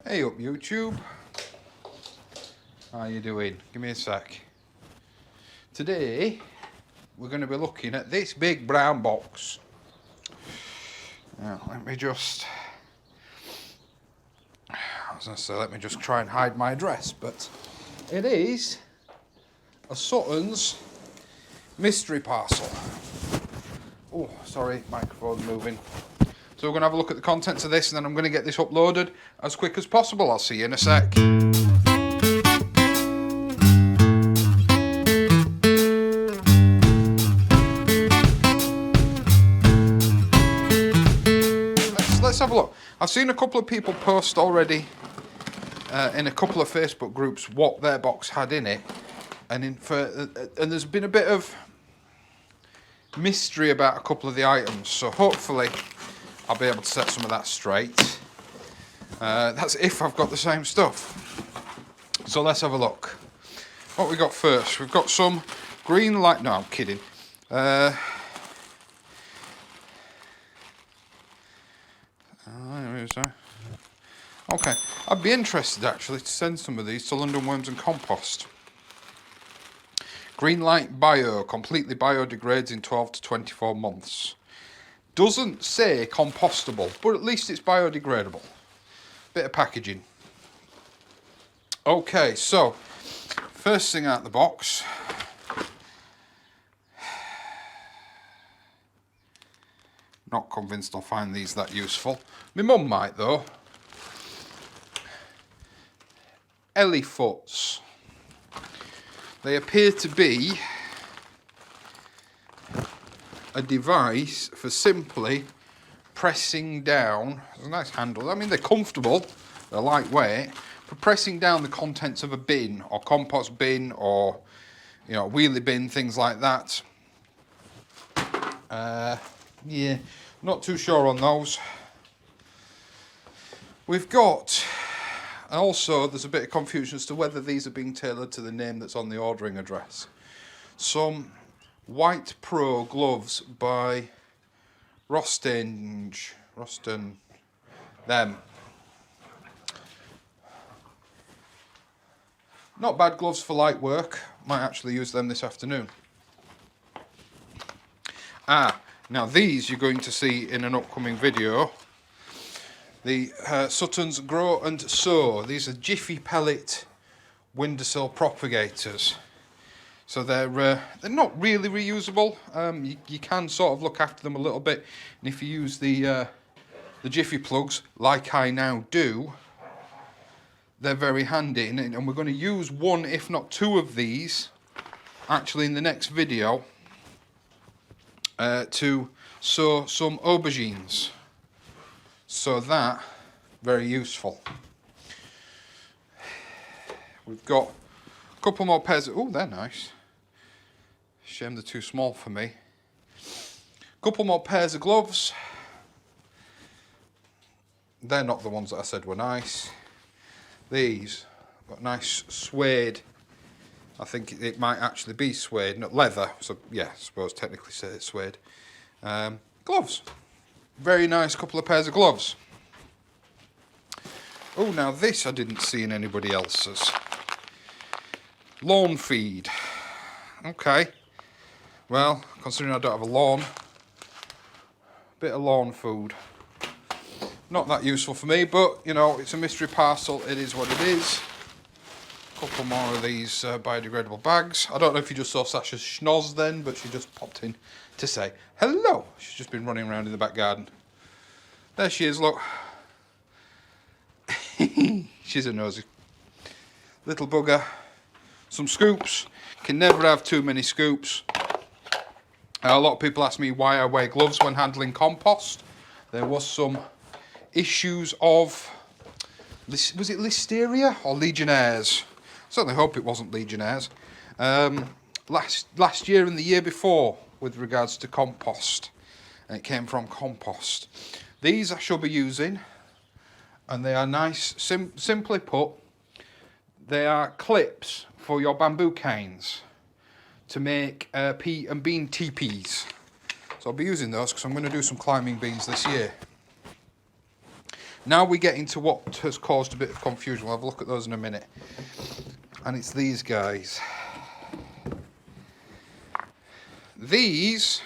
Hey up YouTube, how you doing? Give me a sec. Today we're going to be looking at this big brown box. Now let me just try and hide my address, but it is a Sutton's mystery parcel. Oh, sorry, microphone's moving. So we're going to have a look at the contents of this and then I'm going to get this uploaded as quick as possible. I'll see you in a sec. Let's have a look. I've seen a couple of people post already in a couple of Facebook groups what their box had in it. And there's been a bit of mystery about a couple of the items. So hopefully I'll be able to set some of that straight. That's if I've got the same stuff. So let's have a look. What we got first? We've got some green light. No, I'm kidding. Where is that? Okay, I'd be interested actually to send some of these to London Worms and Compost. Green light bio, completely biodegrades in 12 to 24 months. Doesn't say compostable, but at least it's biodegradable. Bit of packaging. Okay, so first thing out the box. Not convinced I'll find these that useful. My mum might though. Ellie-foots. They appear to be a device for simply pressing down. There's a nice handle. I mean, they're comfortable, they're lightweight, for pressing down the contents of a bin or compost bin or, you know, wheelie bin, things like that. Yeah, not too sure on those. We've got, also there's a bit of confusion as to whether these are being tailored to the name that's on the ordering address. Some White Pro gloves by Roston, them. Not bad gloves for light work. Might actually use them this afternoon. Now these you're going to see in an upcoming video. The Suttons Grow and Sow. These are Jiffy pellet windowsill propagators. So they're not really reusable. You can sort of look after them a little bit, and if you use the Jiffy plugs like I now do, they're very handy. And we're going to use one, if not two, of these actually in the next video to sow some aubergines. So that very useful. We've got a couple more pairs. Oh, they're nice. Shame they're too small for me. Couple more pairs of gloves. They're not the ones that I said were nice. These got nice suede. I think it might actually be suede, not leather. So yeah, I suppose technically say it's suede. Gloves. Very nice couple of pairs of gloves. Oh, now this I didn't see in anybody else's. Lawn feed. Okay. Well, considering I don't have a lawn, bit of lawn food. Not that useful for me, but, you know, it's a mystery parcel. It is what it is. A couple more of these biodegradable bags. I don't know if you just saw Sasha's schnoz then, but she just popped in to say hello. She's just been running around in the back garden. There she is, look. She's a nosy little bugger. Some scoops. Can never have too many scoops. A lot of people ask me why I wear gloves when handling compost. There was some issues of, was it Listeria or Legionnaires? I certainly hope it wasn't Legionnaires. Last year and the year before with regards to compost. And it came from compost. These I shall be using, and they are nice, simply put, they are clips for your bamboo canes to make pea and bean teepees. So I'll be using those because I'm going to do some climbing beans this year. Now we get into what has caused a bit of confusion. We'll have a look at those in a minute. And it's these guys. These,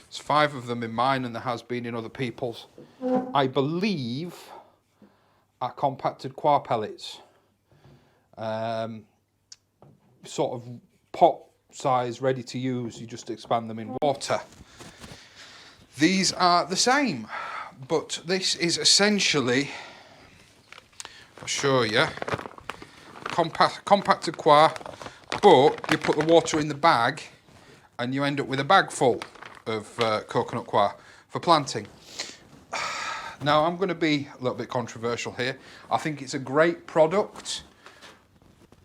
there's 5 of them in mine and there has been in other people's, I believe are compacted coir pellets. Sort of pot size, ready to use, you just expand them in water. These are the same, but this is essentially, I'll show you, compacted coir, but you put the water in the bag and you end up with a bag full of coconut coir for planting. Now I'm going to be a little bit controversial here. I think it's a great product,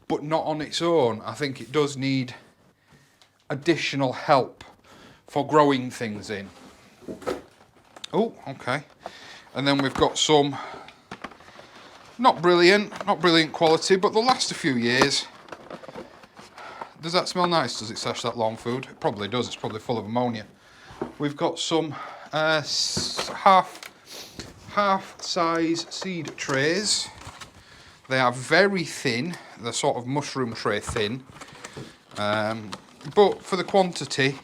but not on its own. I think it does need additional help for growing things in. Oh, okay. And then we've got some not brilliant quality, but they'll last a few years. Does that smell nice? Does it stash that long food? It probably does. It's probably full of ammonia. We've got some half size seed trays. They are very thin. They're sort of mushroom tray thin. But for the quantity,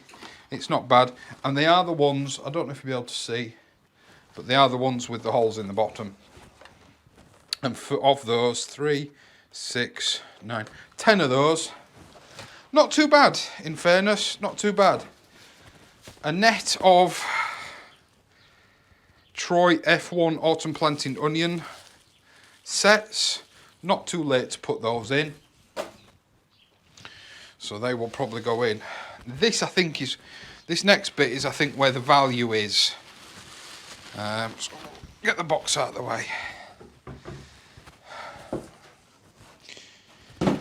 it's not bad. And they are the ones, I don't know if you'll be able to see, but they are the ones with the holes in the bottom. And of those, 3, 6, 9, 10 of those. Not too bad, in fairness, not too bad. A net of Troy F1 autumn planting onion sets. Not too late to put those in. So they will probably go in. This I think is, this next bit is I think where the value is. So get the box out of the way.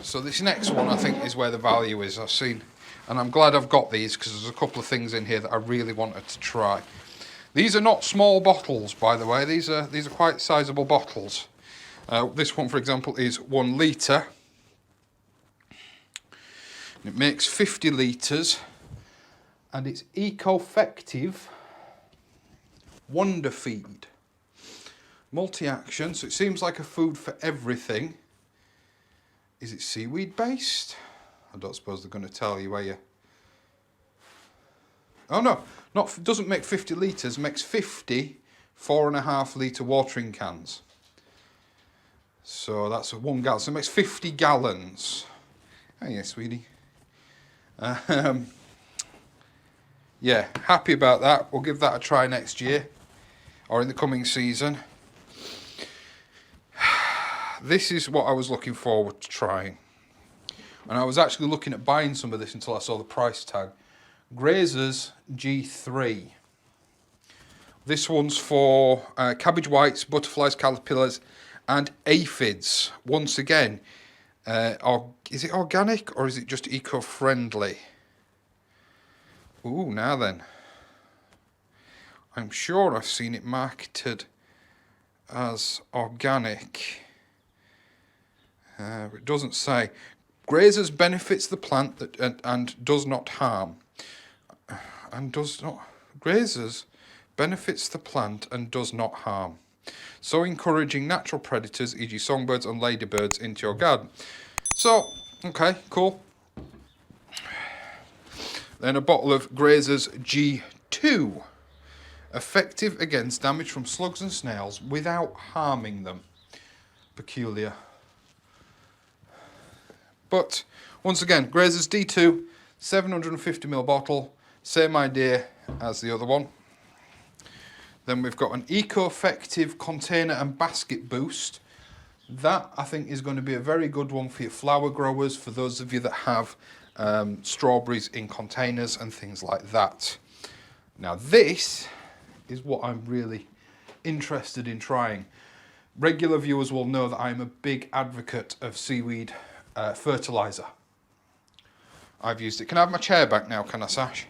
So this next one I think is where the value is. I've seen, and I'm glad I've got these because there's a couple of things in here that I really wanted to try. These are not small bottles, by the way. These are quite sizable bottles. This one, for example, is 1 litre. It makes 50 litres, and it's eco-effective Wonder Feed. Multi-action, so it seems like a food for everything. Is it seaweed based? I don't suppose they're going to tell you, are you? Oh no, doesn't make 50 litres, makes 50 4.5 litre watering cans. So that's 1 gallon, so it makes 50 gallons. Oh yeah, sweetie. Yeah, happy about that. We'll give that a try next year or in the coming season. This is what I was looking forward to trying. And I was actually looking at buying some of this until I saw the price tag. Grazers G3. This one's for cabbage whites, butterflies, caterpillars and aphids. Once again, is it organic or is it just eco-friendly? Ooh, now then. I'm sure I've seen it marketed as organic. It doesn't say. Grazers benefits the plant and does not harm. Grazers benefits the plant and does not harm. So encouraging natural predators, e.g. songbirds and ladybirds, into your garden. So, okay, cool. Then a bottle of Grazers G2. Effective against damage from slugs and snails without harming them. Peculiar. But, once again, Grazers D2, 750ml bottle. Same idea as the other one. Then we've got an eco-effective container and basket boost. That, I think, is going to be a very good one for your flower growers, for those of you that have strawberries in containers and things like that. Now this is what I'm really interested in trying. Regular viewers will know that I'm a big advocate of Seaweed fertilizer. I've used it. Can I have my chair back now, can I, Sash?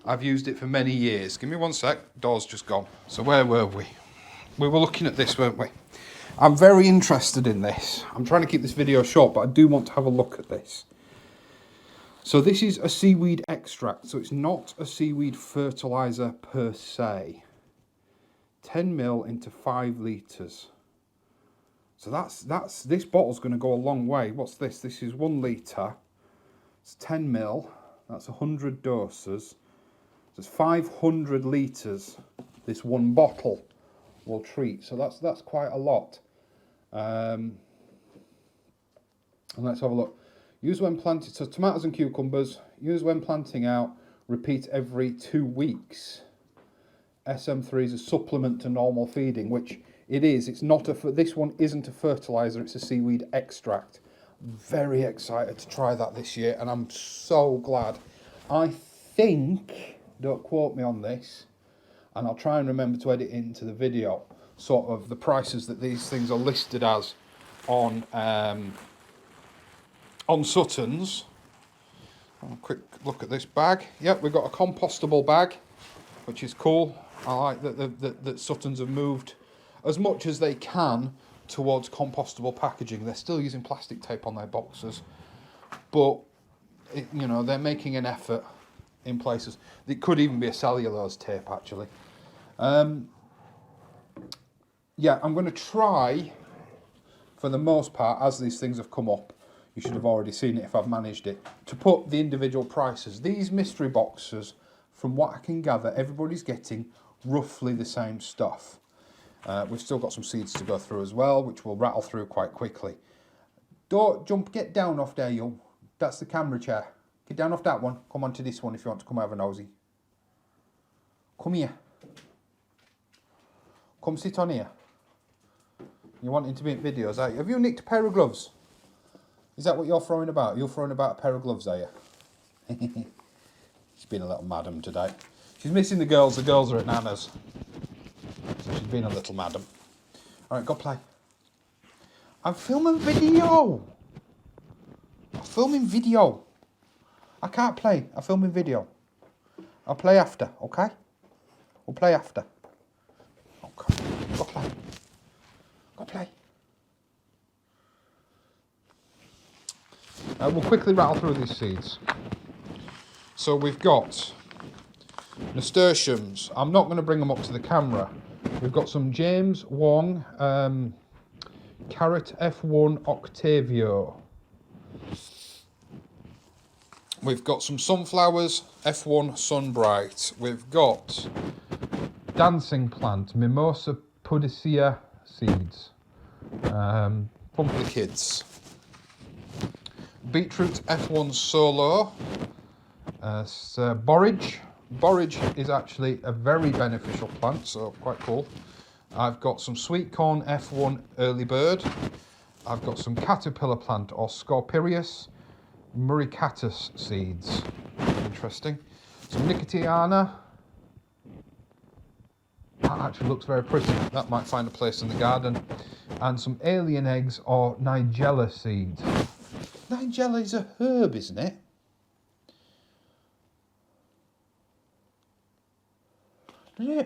I've used it for many years. Give me 1 sec. Door's just gone. So where were we? We were looking at this, weren't we? I'm very interested in this. I'm trying to keep this video short, but I do want to have a look at this. So this is a seaweed extract. So it's not a seaweed fertilizer per se. 10 ml into 5 litres. So that's this bottle's going to go a long way. What's this? This is 1 litre. It's 10 ml. That's 100 doses. So it's 500 litres. This one bottle will treat. So that's quite a lot. And let's have a look. Use when planting. So tomatoes and cucumbers. Use when planting out. Repeat every 2 weeks. SM3 is a supplement to normal feeding, which it is. It's not this one isn't a fertilizer, it's a seaweed extract. Very excited to try that this year, and I'm so glad. I think, don't quote me on this, and I'll try and remember to edit into the video, sort of the prices that these things are listed as on Suttons. Have a quick look at this bag. Yep, we've got a compostable bag, which is cool. I like that Suttons have moved as much as they can towards compostable packaging. They're still using plastic tape on their boxes, but you know, they're making an effort in places. It could even be a cellulose tape, actually. Yeah, I'm going to try, for the most part, as these things have come up, you should have already seen it if I've managed it, to put the individual prices. These mystery boxes, from what I can gather, everybody's getting roughly the same stuff. We've still got some seeds to go through as well, which we'll rattle through quite quickly. Don't jump, get down off there, you. That's the camera chair. Get down off that one. Come on to this one if you want to come have a nosy. Come here. Come sit on here. You're wanting to make videos, are you? Have you nicked a pair of gloves? Is that what you're throwing about? You're throwing about a pair of gloves, are you? She's been a little madam today. She's missing the girls. The girls are at Nana's. So she's been a little madam. Alright, go play. I'm filming video. I'm filming video. I can't play. I'm filming video. I'll play after, okay? We'll play after. Okay. Go play. Go play. We'll quickly rattle through these seeds. So we've got nasturtiums. I'm not going to bring them up to the camera. We've got some James Wong Carrot F1 Octavio. We've got some sunflowers F1 Sunbright. We've got dancing plant Mimosa pudicea seeds. Fun for the kids. Beetroot F1 Solo. Borage. Borage is actually a very beneficial plant, so quite cool. I've got some sweet corn F1 Early Bird. I've got some caterpillar plant or Scorpirius muricatus seeds. Interesting. Some Nicotiana. That actually looks very pretty. That might find a place in the garden. And some alien eggs or Nigella seeds. Nigella is a herb, isn't it? Yeah.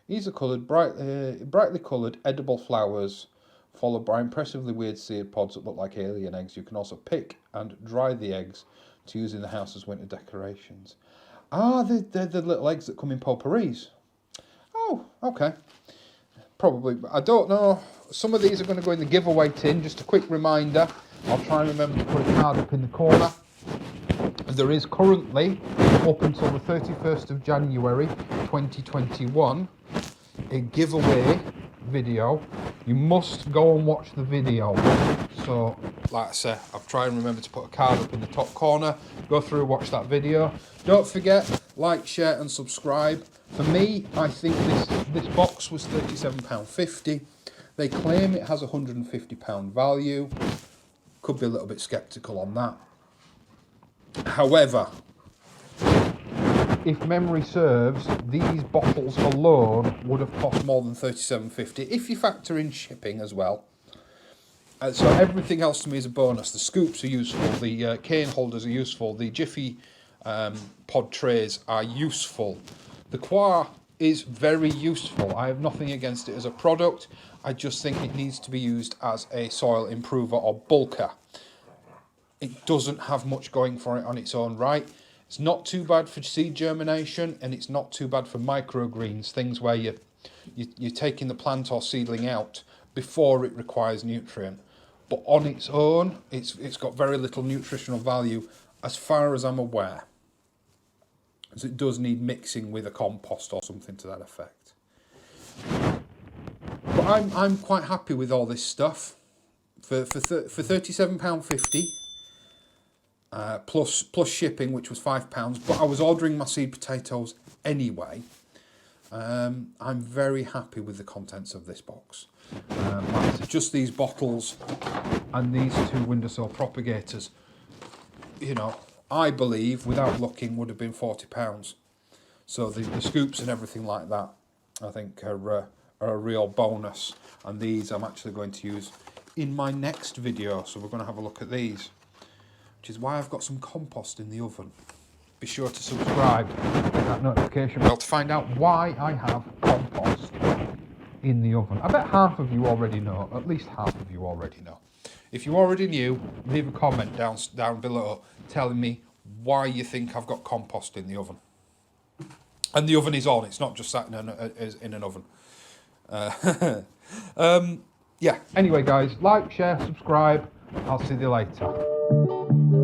These are coloured, brightly coloured edible flowers, followed by impressively weird seed pods that look like alien eggs. You can also pick and dry the eggs to use in the house as winter decorations. Ah, they're the little eggs that come in potpourris. Oh, okay. Probably, I don't know. Some of these are going to go in the giveaway tin. Just a quick reminder. I'll try and remember to put a card up in the corner. There is currently, up until the 31st of January 2021, a giveaway video. You must go and watch the video. So, like I say, I've tried and remember to put a card up in the top corner. Go through, watch that video. Don't forget, like, share and subscribe. For me, I think this box was £37.50. They claim it has a £150 value. Could be a little bit sceptical on that. However, if memory serves, these bottles alone would have cost more than £37.50 if you factor in shipping as well. So everything else to me is a bonus. The scoops are useful, the cane holders are useful, the Jiffy pod trays are useful. The Qua is very useful. I have nothing against it as a product. I just think it needs to be used as a soil improver or bulker. It doesn't have much going for it on its own right. It's not too bad for seed germination, and it's not too bad for microgreens, things where you're taking the plant or seedling out before it requires nutrient. But on its own, it's got very little nutritional value as far as I'm aware, as it does need mixing with a compost or something to that effect. But I'm quite happy with all this stuff for £37.50 plus shipping, which was £5. But I was ordering my seed potatoes anyway. I'm very happy with the contents of this box. Just these bottles and these 2 windowsill propagators, you know, I believe, without looking, would have been £40. So the scoops and everything like that, I think, are a real bonus. And these I'm actually going to use in my next video. So we're going to have a look at these, which is why I've got some compost in the oven. Be sure to subscribe, hit that notification bell to find out why I have compost in the oven. I bet half of you already know, at least half of you already know. If you already knew, leave a comment down below telling me why you think I've got compost in the oven. And the oven is on, it's not just sat in an oven. Yeah, anyway guys, like, share, subscribe, I'll see you later.